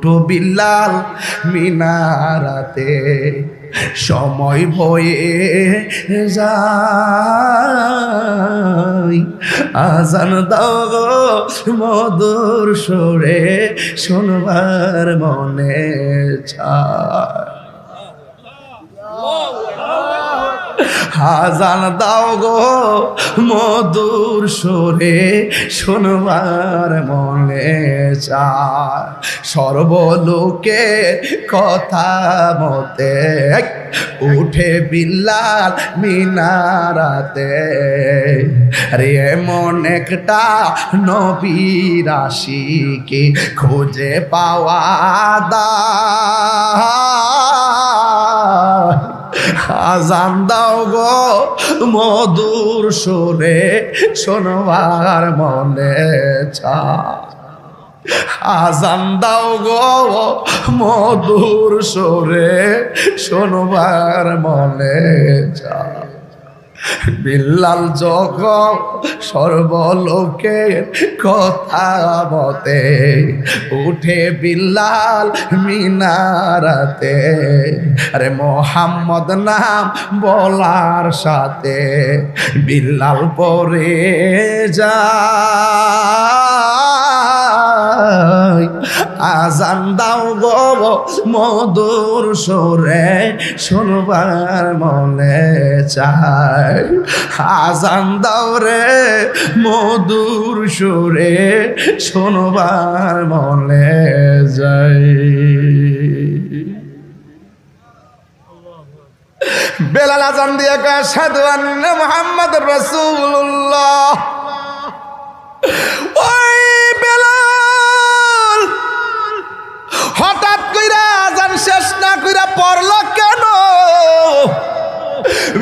তো বিল্লাল মিনারাতে সময় বয়ে যায়, আজান দাও গো মধুর সুরে শোনবার মনে চায়। আজান দাও গো মধুর সুরে শোনবার মনে চায়, সর্বলোকে কথা মতে উঠে বিল্লাল মিনারাতে। রে এমন একটা নবীর আশিকে খুঁজে পাওয়া দায়, আজান দাও গো মধুর সুরে শোনবার মনে চায়, আজান দাও গো মধুর সুরে শোনবার মনে চায়। বিল্লাল যখন সর্বলোকের কথা মতে উঠে বিল্লাল মিনারাতে, আরে মোহাম্মদ নাম বলার সাথে বিল্লাল পরে যায়, আজান দাও গো মধুর সুরে শোনবার মনে চায়, আজান দাও রে মধুর সুরে শোনবার মনে যায়। বেলাল আজান দিয়ে কয় আশহাদু আন্না মুহাম্মাদুর রাসূলুল্লাহ। ওই বেলাল হঠাৎ কইরা আজান শেষ না কইরা পড়ল কেন?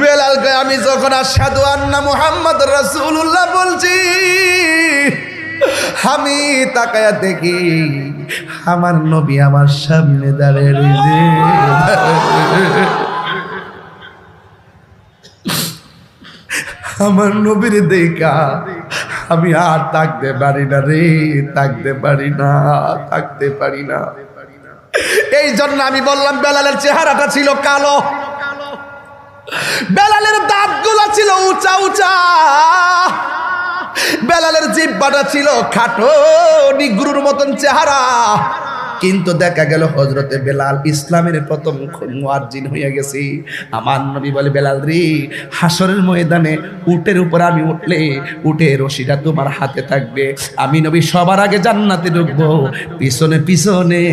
বেলাল কয় আমি যখন আশহাদু আন্না মুহাম্মাদুর রাসূলুল্লাহ বলছি, আমি তাকায়া দেখি আমার নবী আমার সামনে দাঁড়িয়ে রয়েছে। আমার নবীর দেখা আমি আর থাকতে পারি না রে, থাকতে পারি না, থাকতে পারি না। এই জন্য আমি বললাম বেলালের চেহারাটা ছিল কালো, বেলালের দাঁতগুলো ছিল উঁচা উঁচা, বেলালের জিহ্বাটা ছিল খাটো নিগ্রুর মতন চেহারা। কিন্তু দেখা গেল হযরতে বেলাল ইসলামের প্রথম মুয়াজ্জিন হয়ে গেছে। আমার নবী বলে, বেলাল রে, হাসরের ময়দানে উটের উপর আমি উঠলে উটের রশিটা তোমার হাতে থাকবে, আমি নবী সবার আগে জান্নাতে ঢুকবো, পিছনে পিছনে